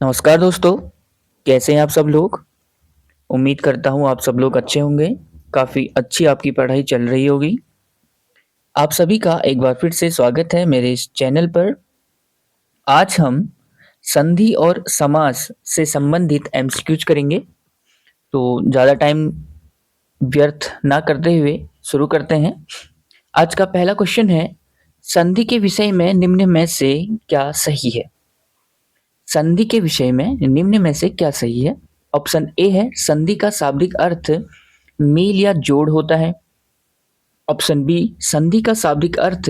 नमस्कार दोस्तों, कैसे हैं आप सब लोग? उम्मीद करता हूँ आप सब लोग अच्छे होंगे। काफ़ी अच्छी आपकी पढ़ाई चल रही होगी। आप सभी का एक बार फिर से स्वागत है मेरे इस चैनल पर। आज हम संधि और समास से संबंधित एमसीक्यूज करेंगे। तो ज़्यादा टाइम व्यर्थ ना करते हुए शुरू करते हैं। आज का पहला क्वेश्चन है, संधि के विषय में निम्न में से क्या सही है? संधि के विषय में निम्न में से क्या सही है? ऑप्शन ए है, संधि का शाब्दिक अर्थ मेल या जोड़ होता है। ऑप्शन बी, संधि का शाब्दिक अर्थ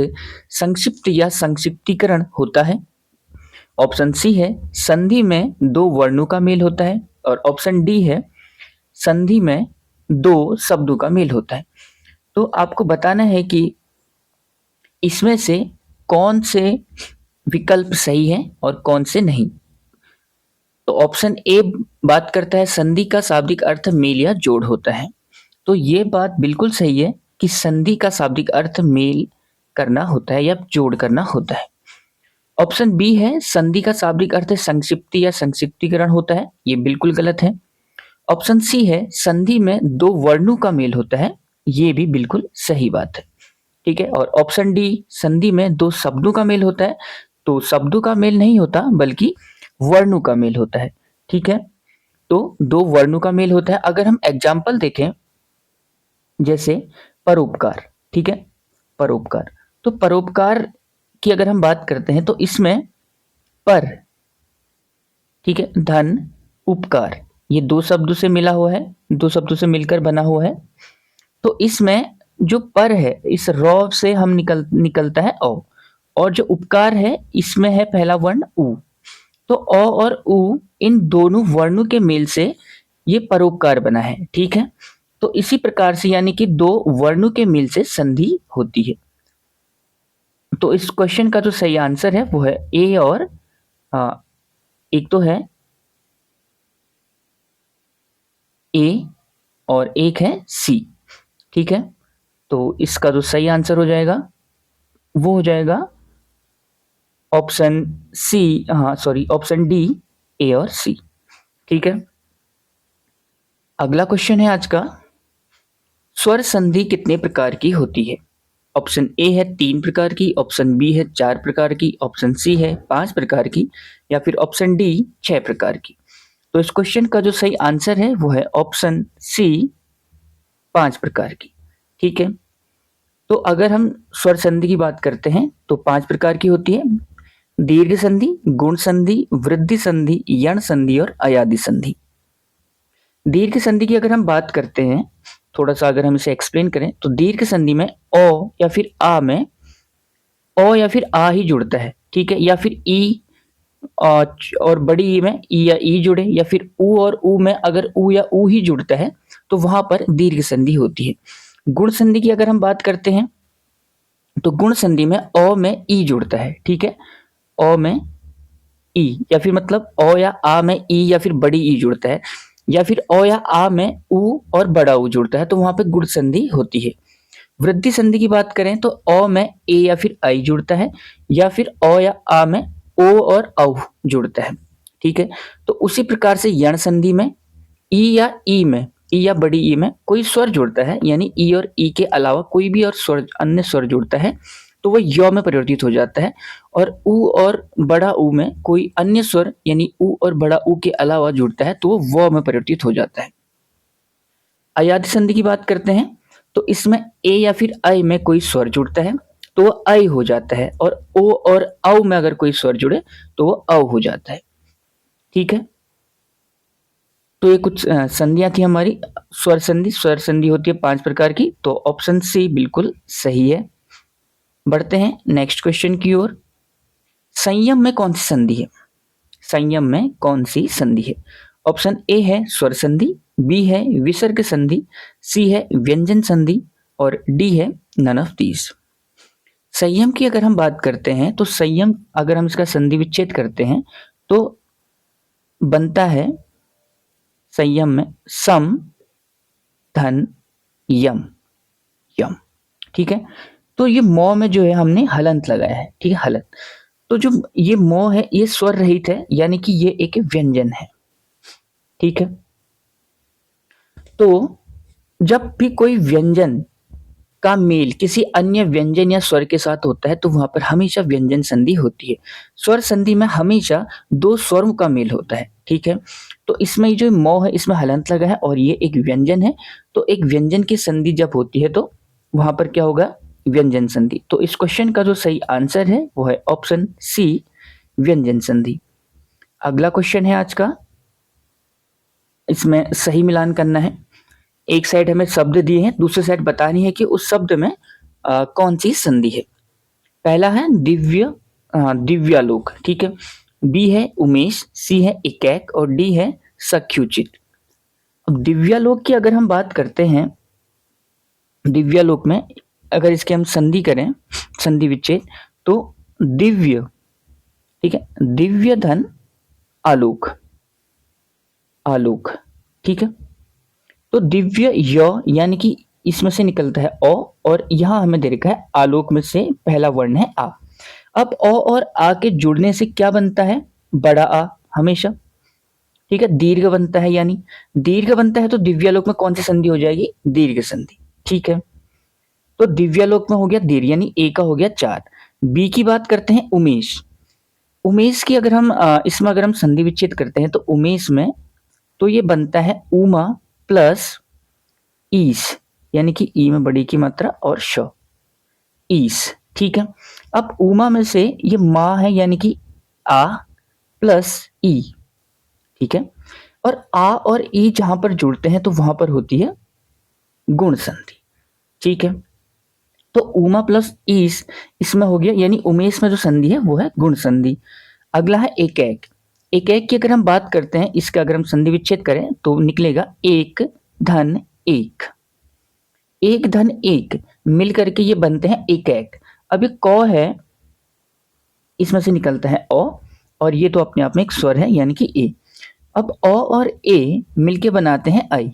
संक्षिप्त या संक्षिप्तीकरण होता है। ऑप्शन सी है, संधि में दो वर्णों का मेल होता है। और ऑप्शन डी है, संधि में दो शब्दों का मेल होता है। तो आपको बताना है कि इसमें से कौन से विकल्प सही है और कौन से नहीं। तो ऑप्शन ए बात करता है संधि का शाब्दिक अर्थ मेल या जोड़ होता है। तो ये बात बिल्कुल सही है कि संधि का शाब्दिक अर्थ मेल करना होता है या जोड़ करना होता है। ऑप्शन बी है, संधि का शाब्दिक अर्थ संक्षिप्ति या संक्षिप्तीकरण होता है। ये बिल्कुल गलत है। ऑप्शन सी है, संधि में दो वर्णों का मेल होता है। ये भी बिल्कुल सही बात है। ठीक है। और ऑप्शन डी, संधि में दो शब्दों का मेल होता है। तो शब्दों का मेल नहीं होता बल्कि वर्णों का मेल होता है। ठीक है। तो दो वर्णों का मेल होता है। अगर हम एग्जाम्पल देखें, जैसे परोपकार। ठीक है। परोपकार, तो परोपकार की अगर हम बात करते हैं तो इसमें पर, ठीक है, धन, उपकार, ये दो शब्दों से मिला हुआ है, दो शब्दों से मिलकर बना हुआ है। तो इसमें जो पर है, इस रौ से हम निकलता है औ, और जो उपकार है इसमें है पहला वर्ण उ। तो अ और उ, इन दोनों वर्णों के मेल से ये परोपकार बना है। ठीक है। तो इसी प्रकार से यानी कि दो वर्णों के मेल से संधि होती है। तो इस क्वेश्चन का जो सही आंसर है वो है ए और एक तो है ए और एक है सी। ठीक है। तो इसका जो सही आंसर हो जाएगा वो हो जाएगा ऑप्शन सी, हाँ सॉरी, ऑप्शन डी, ए और सी। ठीक है। अगला क्वेश्चन है आज का, स्वर संधि कितने प्रकार की होती है? ऑप्शन ए है 3 प्रकार की, ऑप्शन बी है 4 प्रकार की, ऑप्शन सी है 5 प्रकार की, या फिर ऑप्शन डी 6 प्रकार की। तो इस क्वेश्चन का जो सही आंसर है वो है ऑप्शन सी, 5 प्रकार की। ठीक है। तो अगर हम स्वर संधि की बात करते हैं तो 5 प्रकार की होती है, दीर्घ संधि, गुण संधि, वृद्धि संधि, यण संधि और अयादि संधि। दीर्घ संधि की अगर हम बात करते हैं, थोड़ा सा अगर हम इसे एक्सप्लेन करें, तो दीर्घ संधि में ओ या फिर आ में ओ या फिर आ ही जुड़ता है। ठीक है। या फिर ई और बड़ी ई में ई या ई जुड़े, या फिर ऊ और ऊ में अगर ऊ या ऊ ही जुड़ता है तो वहां पर दीर्घ संधि होती है। गुण संधि की अगर हम बात करते हैं तो गुण संधि में ओ में ई जुड़ता है। ठीक है। ओ में ई, या फिर मतलब ओ या आ में ई या फिर बड़ी ई जुड़ता है, या फिर ओ या आ में ऊ और बड़ा ऊ जुड़ता है, तो वहां पे गुण संधि होती है। वृद्धि संधि की बात करें तो ओ में ए या फिर आई जुड़ता है, या फिर ओ या आ में ओ और औ जुड़ता है। ठीक है। तो उसी प्रकार से यण संधि में ई में ई या बड़ी ई में कोई स्वर जुड़ता है, यानी ई और ई के अलावा कोई भी और स्वर, अन्य स्वर जुड़ता है, तो वह य में परिवर्तित हो जाता है। और ऊ और बड़ा ऊ में कोई अन्य स्वर यानी ऊ और बड़ा ऊ के अलावा जुड़ता है तो वो व में परिवर्तित हो जाता है। अयादि संधि की बात करते हैं तो इसमें ए या फिर ऐ में कोई स्वर जुड़ता है तो वो ऐ हो जाता है, और ओ और औ में अगर कोई स्वर जुड़े तो वो औ हो जाता है। ठीक है। तो ये कुछ संधियां थी हमारी। स्वर संधि होती है 5 प्रकार की, तो ऑप्शन सी बिल्कुल सही है। बढ़ते हैं नेक्स्ट क्वेश्चन की ओर। संयम में कौन सी संधि है? संयम में कौन सी संधि है? ऑप्शन ए है स्वर संधि, बी है विसर्ग संधि, सी है व्यंजन संधि, और डी है नन ऑफ दीज। संयम की अगर हम बात करते हैं तो संयम, अगर हम इसका संधि विच्छेद करते हैं तो बनता है संयम में सम, धन, यम, यम। ठीक है। तो ये मौ में जो है हमने हलंत लगाया है। ठीक है, हलंत। तो जो ये मो है ये स्वर रहित है, यानी कि ये एक व्यंजन है। ठीक है, तो जब भी कोई व्यंजन का मेल किसी अन्य व्यंजन या स्वर के साथ होता है तो वहां पर हमेशा व्यंजन संधि होती है। स्वर संधि में हमेशा दो स्वरों का मेल होता है। ठीक है, तो इसमें जो मौ है इसमें हलंत लगा है और ये एक व्यंजन है, तो एक व्यंजन की संधि जब होती है तो वहां पर क्या होगा, व्यंजन संधि। तो इस क्वेश्चन का जो सही आंसर है वो है ऑप्शन सी, व्यंजन संधि। अगला क्वेश्चन है आज का, इसमें सही मिलान करना है। एक साइड हमें शब्द दिए हैं, दूसरी साइड बतानी है कि उस शब्द में कौन सी संधि है। पहला है दिव्य, दिव्यालोक। ठीक है, बी है उमेश, सी है एकाक और डी है सख्युचित। अब दिव्यालोक की अगर हम बात करते हैं, दिव्यालोक में अगर इसके हम संधि करें, संधि विच्छेद, तो दिव्य, ठीक है, दिव्य धन आलोक, आलोक। ठीक है, तो दिव्य य यानी कि इसमें से निकलता है अ, और यहां हमें दे रखा है आलोक में से पहला वर्ण है आ। अब अ और आ के जुड़ने से क्या बनता है, बड़ा आ हमेशा। ठीक है, दीर्घ बनता है, यानी दीर्घ बनता है तो दिव्यालोक में कौन सी संधि हो जाएगी, दीर्घ संधि। ठीक है, तो दिव्यालोक में हो गया दीर्घ, यानी ए का हो गया 4। बी की बात करते हैं उमेश। उमेश की अगर हम इसमें अगर हम संधि विच्छेद करते हैं तो उमेश में तो ये बनता है उमा प्लस ईस, यानी कि ई में बड़ी की मात्रा और श, ईस। ठीक है, अब उमा में से ये माँ है, यानी कि आ प्लस ई। ठीक है, और आ और ई जहां पर जुड़ते हैं तो वहां पर होती है गुण संधि। ठीक है, तो उमा प्लस ईस इसमें हो गया, यानी उमेश में जो संधि है वो है गुण संधि। अगला है एकाक। एकाक की अगर हम बात करते हैं, इसका अगर हम संधि विच्छेद करें तो निकलेगा एक धन एक, एक धन एक मिल करके ये बनते हैं एकाक। अब ये क है, इसमें से निकलता है अ, और ये तो अपने आप में एक स्वर है यानी कि ए। अब अ और ए मिलके बनाते हैं आई।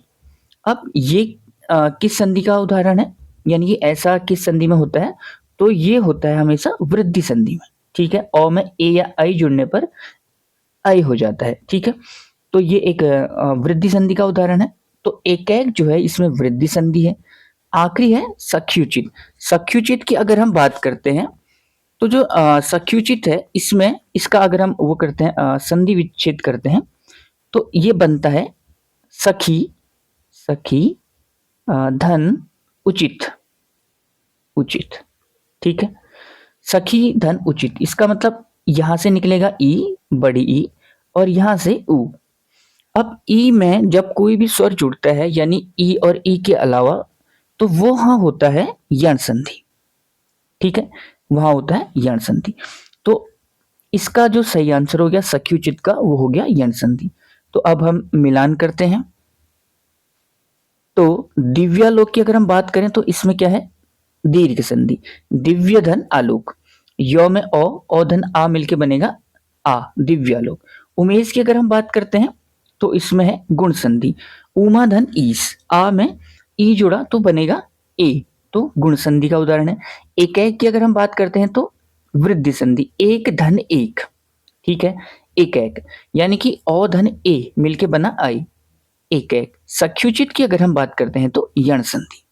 अब ये किस संधि का उदाहरण है, यानी कि ऐसा किस संधि में होता है, तो ये होता है हमेशा वृद्धि संधि में। ठीक है, अ में ए या आई जुड़ने पर आई हो जाता है। ठीक है, तो ये एक वृद्धि संधि का उदाहरण है। तो एकाक जो है इसमें वृद्धि संधि है। आखिरी है सख्युचित। सख्युचित की अगर हम बात करते हैं तो जो सख्युचित है इसमें इसका अगर हम वो करते हैं संधि विच्छेद करते हैं तो ये बनता है सखी, सखी धन उचित, उचित। ठीक है, सखी धन उचित, इसका मतलब यहां से निकलेगा ई, बड़ी ई, और यहां से उ। अब ई में जब कोई भी स्वर जुड़ता है यानी ई और ई के अलावा, तो वो वहां होता है यण संधि। ठीक है, वहां होता है यण संधि। तो इसका जो सही आंसर हो गया सख्युचित का, वो हो गया यण संधि। तो अब हम मिलान करते हैं। तो दिव्यालोक की अगर हम बात करें तो इसमें क्या है, दीर्घ संधि, दिव्य धन आलोक। य में अ धन आ मिलके बनेगा आ, दिव्यालोक। उमेश की अगर हम बात करते हैं तो इसमें है गुण संधि, उमा धन ईस, आ में ई जुड़ा तो बनेगा ए, तो गुण संधि का उदाहरण है। एकाक की अगर हम बात करते हैं तो वृद्धि संधि, एक धन एक। ठीक है, एकाक यानी कि अ धन ए मिलके बना आई, एकाक। सख्युचित की अगर हम बात करते हैं तो यण संधि।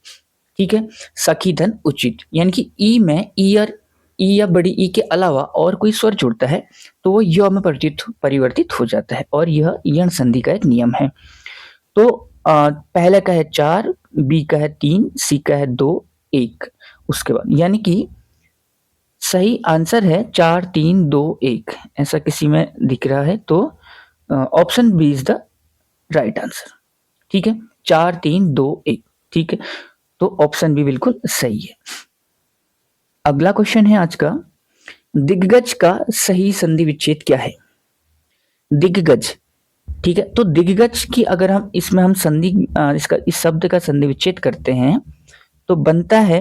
ठीक है, सखी धन उचित, यानी कि ई में ई और ई या बड़ी ई के अलावा और कोई स्वर जुड़ता है तो वो य में परिवर्तित हो जाता है, और यह यण संधि का एक नियम है। तो पहले का है 4, बी का है 3, सी का है 2, 1। उसके बाद यानी कि सही आंसर है 4 3 2 1, ऐसा किसी में दिख रहा है तो option B is the right answer. ठीक है, 4 3 2 1। ठीक है, तो ऑप्शन बी बिल्कुल सही है। अगला क्वेश्चन है आज का, दिग्गज का सही संधि विच्छेद क्या है, दिग्गज। ठीक है, तो दिग्गज की अगर हम इसमें हम संधि इसका इस शब्द का संधि विच्छेद करते हैं तो बनता है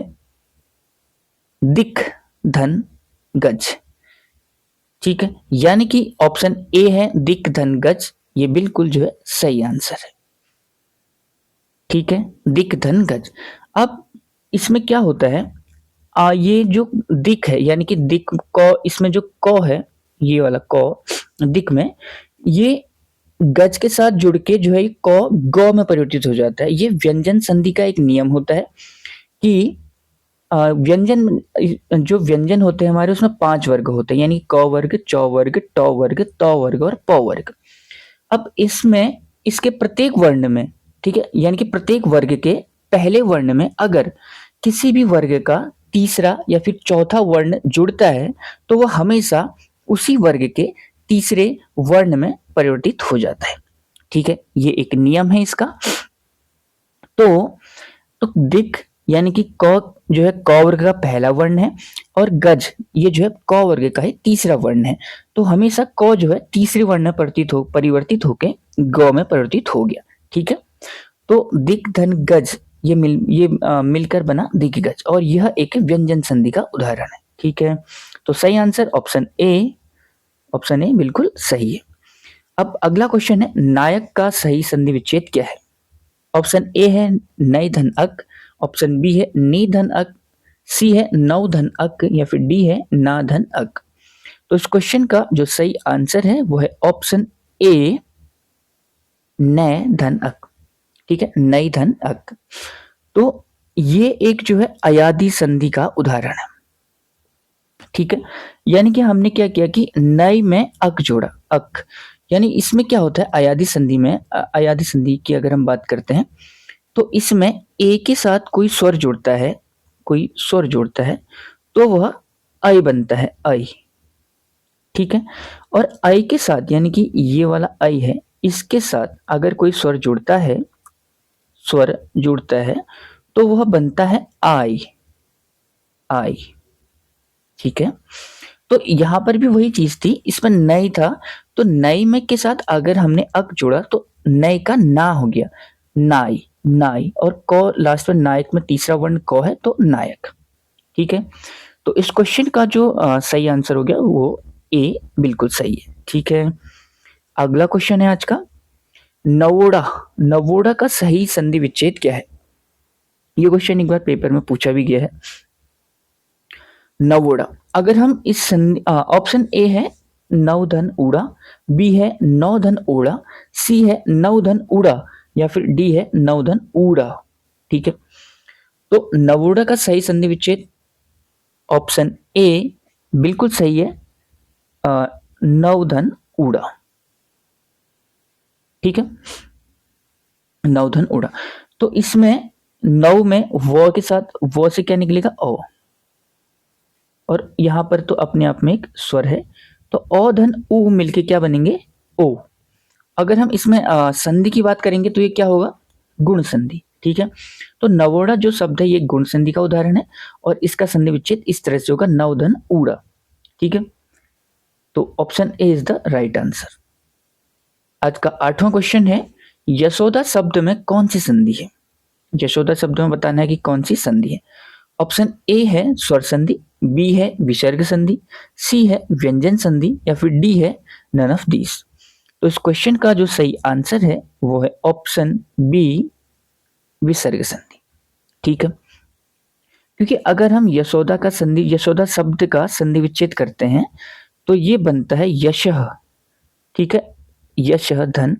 दिक धन गज। ठीक है, यानी कि ऑप्शन ए है दिक धन गज, ये बिल्कुल जो है सही आंसर है। ठीक है, दिक धन गज। अब इसमें क्या होता है, ये जो दिक है यानी कि दिक क, इसमें जो क है, ये वाला क दिक में, ये गज के साथ जुड़ के जो है क ग में परिवर्तित हो जाता है। ये व्यंजन संधि का एक नियम होता है कि व्यंजन, जो व्यंजन होते हैं हमारे, उसमें 5 वर्ग होते हैं, यानी क वर्ग, च वर्ग, ट वर्ग, त वर्ग और प वर्ग। अब इसमें इसके प्रत्येक वर्ण में, ठीक है, यानी कि प्रत्येक वर्ग के पहले वर्ण में अगर किसी भी वर्ग का तीसरा या फिर चौथा वर्ण जुड़ता है तो वह हमेशा उसी वर्ग के तीसरे वर्ण में परिवर्तित हो जाता है। ठीक है, ये एक नियम है इसका। तो दिक यानी कि क जो है क वर्ग का पहला वर्ण है और गज ये जो है क वर्ग का है तीसरा वर्ण है। तो हमेशा क जो है तीसरे वर्ण में परिवर्तित होके ग में परिवर्तित हो गया। ठीक है, तो दिक धन गज ये मिलकर बना दिक गज, और यह एक व्यंजन संधि का उदाहरण है। ठीक है, तो सही आंसर ऑप्शन ए बिल्कुल सही है। अब अगला क्वेश्चन है, नायक का सही संधि विच्छेद क्या है? ऑप्शन ए है नई धन अक, ऑप्शन बी है नी धन अक, सी है नौ धन अक, या फिर डी है ना धन अक। तो इस क्वेश्चन का जो सही आंसर है वो है ऑप्शन ए नय धन अक। ठीक है, नई धन अक। तो ये एक जो है अयादी संधि का उदाहरण है। ठीक है, यानी कि हमने क्या किया कि नई में अक जोड़ा, अक, यानी इसमें क्या होता है अयादी संधि में, अयादी संधि की अगर हम बात करते हैं तो इसमें ए के साथ कोई स्वर जुड़ता है, कोई स्वर जुड़ता है तो वह आई बनता है, आई। ठीक है, और आई के साथ यानी कि ये वाला आई है, इसके साथ अगर कोई स्वर जुड़ता है, स्वर जुड़ता है तो वह बनता है आई, आई। ठीक है, तो यहां पर भी वही चीज थी, इसमें नई था तो नई में के साथ अगर हमने अक जोड़ा तो नई का ना हो गया, नाई, नाई, और क लास्ट में नायक में तीसरा वर्ण क है तो नायक। ठीक है, तो इस क्वेश्चन का जो सही आंसर हो गया वो ए बिल्कुल सही है। ठीक है, अगला क्वेश्चन है आज का, नवोड़ा, नवोड़ा का सही संधि विच्छेद क्या है? ये क्वेश्चन एक बार पेपर में पूछा भी गया है। नवोड़ा, अगर हम इस ऑप्शन ए है नौ धन उड़ा, बी है नौ धन ओड़ा, सी है नौ धन उड़ा, या फिर डी है नौ धन ऊड़ा। ठीक है, तो नवोड़ा का सही संधि विच्छेद ऑप्शन ए बिल्कुल सही है, नौ धन उड़ा। ठीक है, नौ धन उड़ा, तो इसमें नौ में व के साथ व से क्या निकलेगा, ओ, और यहां पर तो अपने आप में एक स्वर है तो अ धन उ मिलके क्या बनेंगे, ओ। अगर हम इसमें संधि की बात करेंगे तो ये क्या होगा, गुण संधि। ठीक है, तो नवोड़ा जो शब्द है ये गुण संधि का उदाहरण है और इसका संधि विच्छेद इस तरह से होगा, नव धन ऊड़ा। ठीक है, तो option A is the right answer. आज का 8वां क्वेश्चन है, यशोदा शब्द में कौन सी संधि है? यशोदा शब्द में बताना है कि कौन सी संधि है। ऑप्शन ए है स्वर संधि, बी है विसर्ग संधि, सी है व्यंजन संधि, या फिर डी है नन ऑफ दीस। तो इस क्वेश्चन का जो सही आंसर है वो है ऑप्शन बी विसर्ग संधि। ठीक है, क्योंकि अगर हम यशोदा का संधि, यशोदा शब्द का संधि विच्छेद करते हैं तो ये बनता है यशः। ठीक है, यशः धन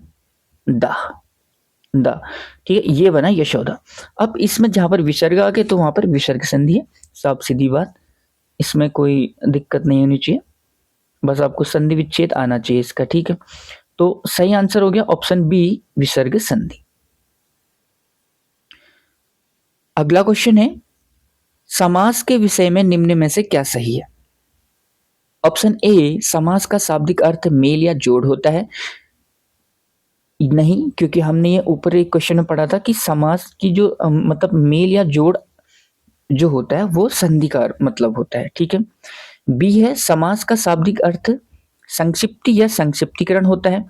दाह, दा। ठीक है, ये बना यशोदा। अब इसमें जहां पर विसर्ग आ गए तो वहां पर विसर्ग संधि है, साफ सीधी बात, इसमें कोई दिक्कत नहीं होनी चाहिए, बस आपको संधि विच्छेद आना चाहिए इसका। ठीक है, तो सही आंसर हो गया ऑप्शन बी विसर्ग संधि। अगला क्वेश्चन है, समास के विषय में निम्न में से क्या सही है? ऑप्शन ए समास का शाब्दिक अर्थ मेल या जोड़ होता है, नहीं, क्योंकि हमने ये ऊपर एक क्वेश्चन में पढ़ा था कि समास की जो मतलब मेल या जोड़ जो होता है वो संधि का मतलब होता है। ठीक है, बी है समास का शाब्दिक अर्थ संक्षिप्ति या संक्षिप्तीकरण होता है,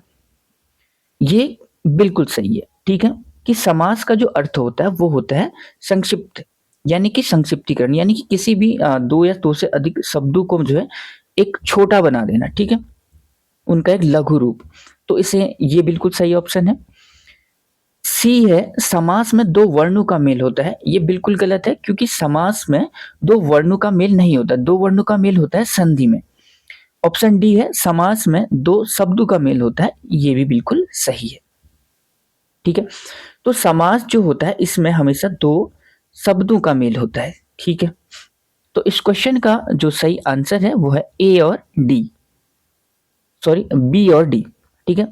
ये बिल्कुल सही है। ठीक है, कि समास का जो अर्थ होता है वो होता है संक्षिप्त, यानी कि संक्षिप्तीकरण, यानी कि किसी भी दो या दो से अधिक शब्दों को जो है एक छोटा बना देना। ठीक है, उनका एक लघु रूप, तो इसे ये बिल्कुल सही ऑप्शन है। सी है समास में दो वर्णों का मेल होता है, ये बिल्कुल गलत है क्योंकि समास में दो वर्णों का मेल नहीं होता, दो वर्णों का मेल होता है संधि में। ऑप्शन डी है समास में दो शब्दों का मेल होता है, ये भी बिल्कुल सही है। ठीक है, तो समास जो होता है इसमें हमेशा दो शब्दों का मेल होता है। ठीक है, तो इस क्वेश्चन का जो सही आंसर है वो है ए और डी, सॉरी बी और डी। ठीक है,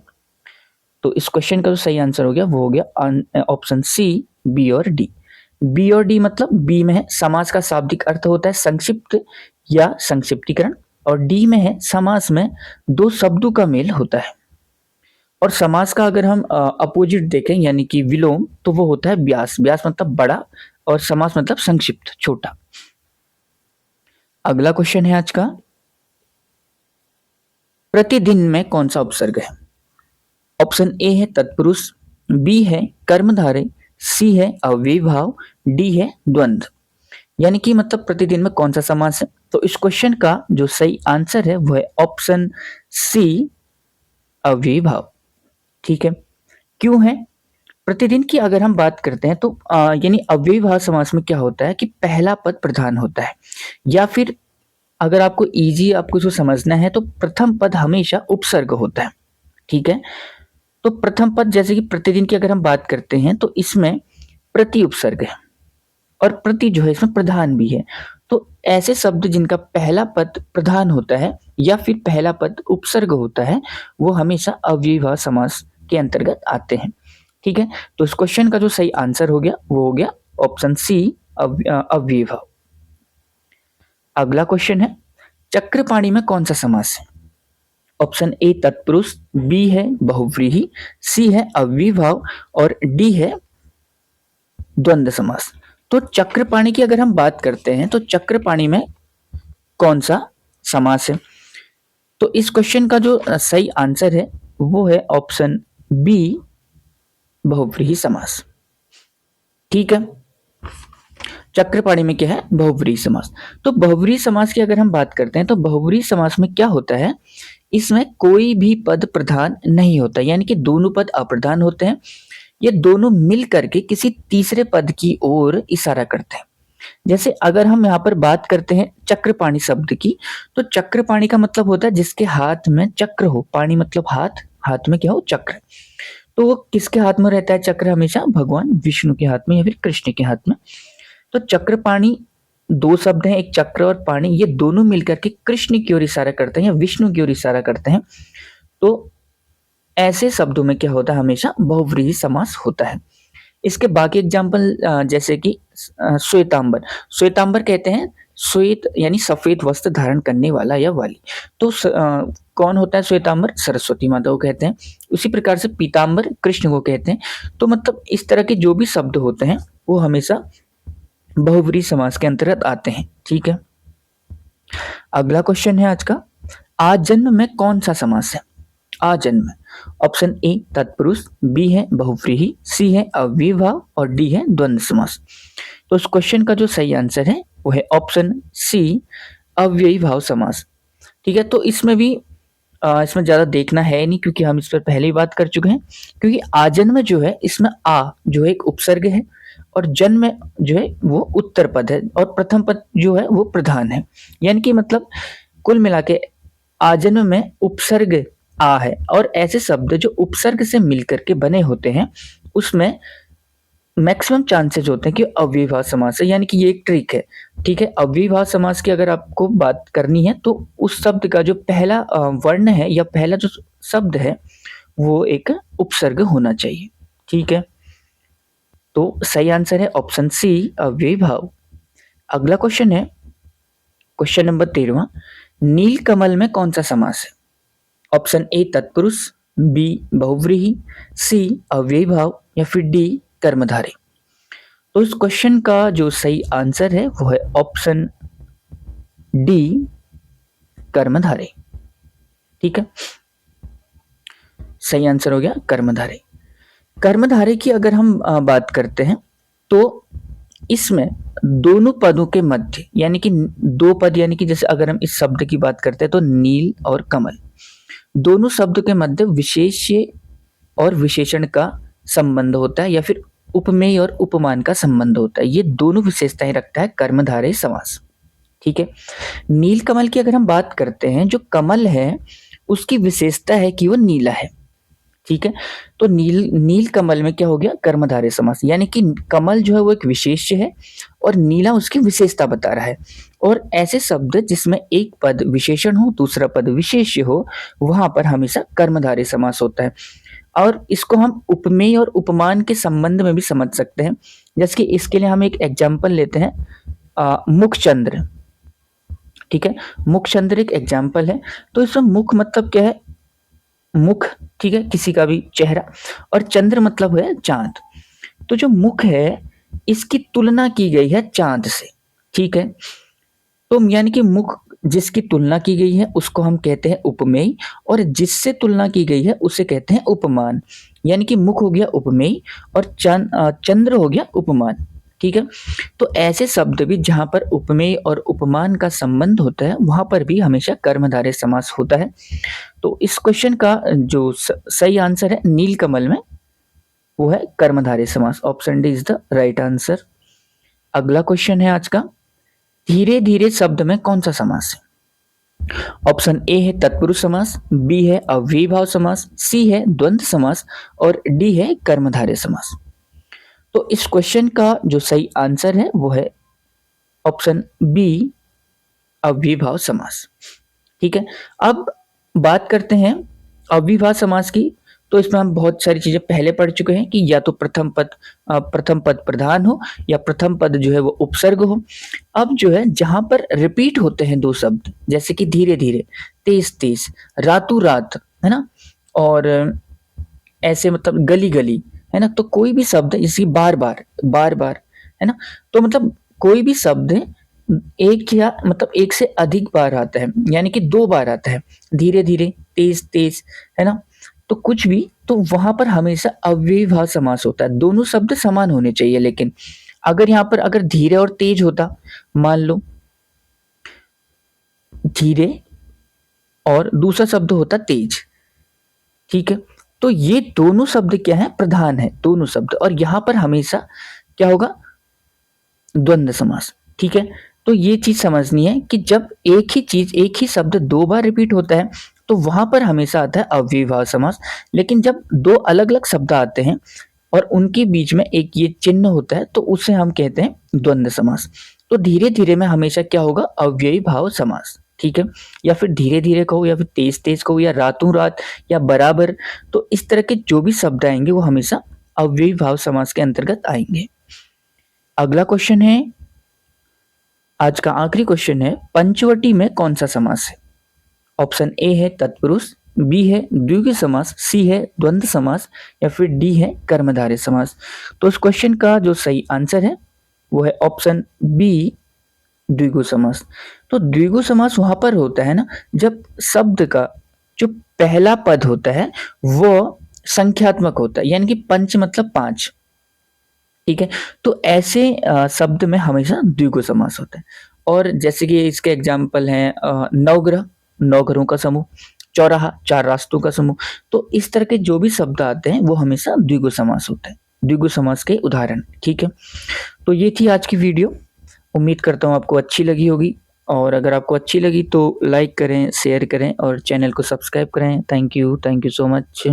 तो इस क्वेश्चन का जो सही आंसर हो गया वो हो गया ऑप्शन सी, बी और डी। बी और डी मतलब बी में है समास का शाब्दिक अर्थ होता है संक्षिप्त या संक्षिप्तीकरण, और डी में है समास में दो शब्दों का मेल होता है। और समास का अगर हम अपोजिट देखें यानी कि विलोम, तो वो होता है व्यास। व्यास मतलब बड़ा और समास मतलब संक्षिप्त, छोटा। अगला क्वेश्चन है आज का, प्रतिदिन में कौन सा उपसर्ग है? ऑप्शन ए है तत्पुरुष, बी है कर्मधारय, सी है अव्ययीभाव, डी है द्वंद्व। यानी कि मतलब प्रतिदिन में कौन सा समास है? तो इस क्वेश्चन का जो सही आंसर है वो है ऑप्शन सी, अव्ययीभाव। ठीक है, क्यों है? प्रतिदिन की अगर हम बात करते हैं तो यानी अव्ययीभाव समास में क्या होता है कि पहला पद प्रधान होता है, या फिर अगर आपको इजी आपको इसको समझना है तो प्रथम पद हमेशा उपसर्ग होता है। ठीक है, तो प्रथम पद जैसे कि प्रतिदिन की अगर हम बात करते हैं तो इसमें प्रति उपसर्ग है और प्रति जो है इसमें प्रधान भी है। तो ऐसे शब्द जिनका पहला पद प्रधान होता है या फिर पहला पद उपसर्ग होता है वो हमेशा अव्ययीभाव समास के अंतर्गत आते हैं। ठीक है, तो इस क्वेश्चन का जो सही आंसर हो गया वो हो गया ऑप्शन सी, अव्ययीभाव। अगला क्वेश्चन है, चक्रपाणी में कौन सा समास है? ऑप्शन ए तत्पुरुष, बी है बहुव्रीहि, सी है अव्ययीभाव और डी है द्वंद्व समास। तो चक्रपाणी की अगर हम बात करते हैं तो चक्रपाणी में कौन सा समास है? तो इस क्वेश्चन का जो सही आंसर है वो है ऑप्शन बी, बहुव्रीहि समास। ठीक है, चक्रपाणी में क्या है? बहुव्रीहि समास। तो बहुव्रीहि समास की अगर हम बात करते हैं तो बहुव्रीहि समास में क्या होता है, इसमें कोई भी पद प्रधान नहीं होता, यानी कि दोनों पद अप्रधान होते हैं। ये दोनों मिल करके किसी तीसरे पद की ओर इशारा करते हैं। जैसे अगर हम यहाँ पर बात करते हैं चक्रपाणी शब्द की, तो चक्रपाणी का मतलब होता है जिसके हाथ में चक्र हो। पाणी मतलब हाथ, हाथ में क्या हो? चक्र। तो वो किसके हाथ में रहता है चक्र? हमेशा भगवान विष्णु के हाथ में या फिर कृष्ण के हाथ में। तो चक्रपाणी दो शब्द हैं, एक चक्र और पाणी, ये दोनों मिलकर के कृष्ण की ओर इशारा करते हैं या विष्णु की ओर इशारा करते हैं। तो ऐसे शब्दों में क्या होता है? हमेशा बहुव्रीहि समास होता है। इसके बाकी एग्जाम्पल जैसे कि श्वेतांबर। श्वेतांबर कहते हैं श्वेत यानी सफेद वस्त्र धारण करने वाला या वाली। तो कौन होता है श्वेतांबर? सरस्वती माता को कहते हैं। उसी प्रकार से पीतांबर कृष्ण को कहते हैं। तो मतलब इस तरह के जो भी शब्द होते हैं वो हमेशा बहुव्रीहि समास के अंतर्गत आते हैं। ठीक है, अगला क्वेश्चन है आज का, आजन्म में कौन सा समास है? आजन्म, ऑप्शन ए तत्पुरुष, बी है बहुव्रीहि, सी है अव्ययीभाव और डी है द्वंद्व समास। तो इस क्वेश्चन का जो सही आंसर है वो है ऑप्शन सी, अव्ययीभाव समास। ठीक है, तो इसमें भी इसमें ज्यादा देखना है नहीं क्योंकि हम इस पर पहले ही बात कर चुके हैं। क्योंकि आजन्म जो है इसमें आ जो है एक उपसर्ग है और जन्म जो है वो उत्तर पद है और प्रथम पद जो है वो प्रधान है। यानी कि मतलब कुल मिला के आजन्म में उपसर्ग आ है, और ऐसे शब्द जो उपसर्ग से मिलकर के बने होते हैं उसमें मैक्सिमम चांसेस होते हैं कि अव्ययीभाव समास है। यानी कि ये एक ट्रिक है। ठीक है, अव्ययीभाव समास की अगर आपको बात करनी है तो उस शब्द का जो पहला वर्ण है या पहला जो शब्द है वो एक उपसर्ग होना चाहिए। ठीक है, तो सही आंसर है ऑप्शन सी, अव्ययीभाव। अगला क्वेश्चन है क्वेश्चन नंबर 13वां, नीलकमल में कौन सा समास है? ऑप्शन ए तत्पुरुष, बी बहुव्रीहि, सी अव्ययीभाव या फिर डी कर्मधारय। तो इस क्वेश्चन का जो सही आंसर है वो है ऑप्शन डी, कर्मधारय। ठीक है, सही आंसर हो गया कर्मधारय। कर्मधारय की अगर हम बात करते हैं तो इसमें दोनों पदों के मध्य यानी कि दो पद, यानी कि जैसे अगर हम इस शब्द की बात करते हैं तो नील और कमल, दोनों शब्द के मध्य विशेष्य और विशेषण का संबंध होता है या फिर उपमेय और उपमान का संबंध होता है। ये दोनों विशेषताएं रखता है कर्मधारय समास। ठीक है। नीलकमल की अगर हम बात करते हैं, जो कमल है उसकी विशेषता है कि वो नीला है। ठीक है। तो नील कमल में क्या हो गया, कर्मधारय समास, यानी कि कमल जो है वो एक विशेष्य है और नीला उसकी विशेषता बता रहा है। और ऐसे शब्द जिसमें एक पद विशेषण हो दूसरा पद विशेष्य हो, वहां पर हमेशा कर्मधारय समास होता है। और इसको हम उपमेय और उपमान के संबंध में भी समझ सकते हैं। जैसे कि इसके लिए हम एक एग्जाम्पल लेते हैं, मुखचंद्र। ठीक है। मुखचंद्र एक एग्जाम्पल है। तो इसमें मुख मतलब क्या है, मुख, ठीक है, किसी का भी चेहरा, और चंद्र मतलब है चांद। तो जो मुख है इसकी तुलना की गई है चांद से। ठीक है। तो यानी कि मुख जिसकी तुलना की गई है उसको हम कहते हैं उपमेय, और जिससे तुलना की गई है उसे कहते हैं उपमान। यानी कि मुख हो गया उपमेय और चंद्र हो गया उपमान। ठीक है। तो ऐसे शब्द भी जहां पर उपमेय और उपमान का संबंध होता है वहां पर भी हमेशा कर्मधारय समास होता है। तो इस क्वेश्चन का जो सही आंसर है नीलकमल में, वो है कर्मधारय समास। Option D is the right answer. अगला क्वेश्चन है आज का, धीरे धीरे शब्द में कौन सा समास है? ऑप्शन ए है तत्पुरुष समास, बी है अव्ययीभाव समास, सी है द्वंद्व समास और डी है कर्मधारय समास। तो इस क्वेश्चन का जो सही आंसर है वो है ऑप्शन बी, अव्ययीभाव समास। ठीक है। अब बात करते हैं अव्ययीभाव समास की। तो इसमें हम बहुत सारी चीजें पहले पढ़ चुके हैं कि या तो प्रथम पद प्रधान हो या प्रथम पद जो है वो उपसर्ग हो। अब जो है जहां पर रिपीट होते हैं दो शब्द, जैसे कि धीरे धीरे, तेज तेज, रातों रात, है ना, और ऐसे मतलब गली गली, है ना, तो कोई भी शब्द इसी बार बार, है ना, तो मतलब कोई भी शब्द एक या मतलब एक से अधिक बार आता है, यानी कि दो बार आता है, धीरे धीरे, तेज तेज, है ना, तो कुछ भी, तो वहां पर हमेशा अव्ययीभाव समास होता है। दोनों शब्द समान होने चाहिए, लेकिन अगर यहाँ पर अगर धीरे और तेज होता, मान लो धीरे और दूसरा शब्द होता तेज, ठीक है, तो ये दोनों शब्द क्या है, प्रधान है दोनों शब्द, और यहां पर हमेशा क्या होगा, द्वंद्व समास। ठीक है। तो ये चीज समझनी है कि जब एक ही चीज एक ही शब्द दो बार रिपीट होता है तो वहां पर हमेशा आता है अव्ययीभाव समास। लेकिन जब दो अलग अलग शब्द आते हैं और उनके बीच में एक ये चिन्ह होता है तो उसे हम कहते हैं द्वंद्व समास। तो धीरे धीरे में हमेशा क्या होगा, अव्ययीभाव समास। ठीक है। या फिर धीरे धीरे कहो या फिर तेज तेज कहो या रातों रात या बराबर, तो इस तरह के जो भी शब्द आएंगे वो हमेशा अव्ययीभाव समास के अंतर्गत आएंगे। अगला क्वेश्चन है, आज का आखिरी क्वेश्चन है, पंचवटी में कौन सा समास है? ऑप्शन ए है तत्पुरुष, बी है द्विगु समास, सी है द्वंद्व समास या फिर डी है कर्मधारय समास। तो इस क्वेश्चन का जो सही आंसर है वो है ऑप्शन बी, द्विगु समास। तो द्विगु समास वहां पर होता है ना जब शब्द का जो पहला पद होता है वो संख्यात्मक होता है, यानी कि पंच मतलब पांच। ठीक है। तो ऐसे शब्द में हमेशा द्विगु समास होता है। और जैसे कि इसके एग्जाम्पल हैं नवग्रह, नौ घरों का समूह, चौराहा, चार रास्तों का समूह। तो इस तरह के जो भी शब्द आते हैं वो हमेशा द्विगु समास होता है, द्विगु समास के उदाहरण। ठीक है। तो ये थी आज की वीडियो, उम्मीद करता हूँ आपको अच्छी लगी होगी, और अगर आपको अच्छी लगी तो लाइक करें, शेयर करें और चैनल को सब्सक्राइब करें। Thank you so much.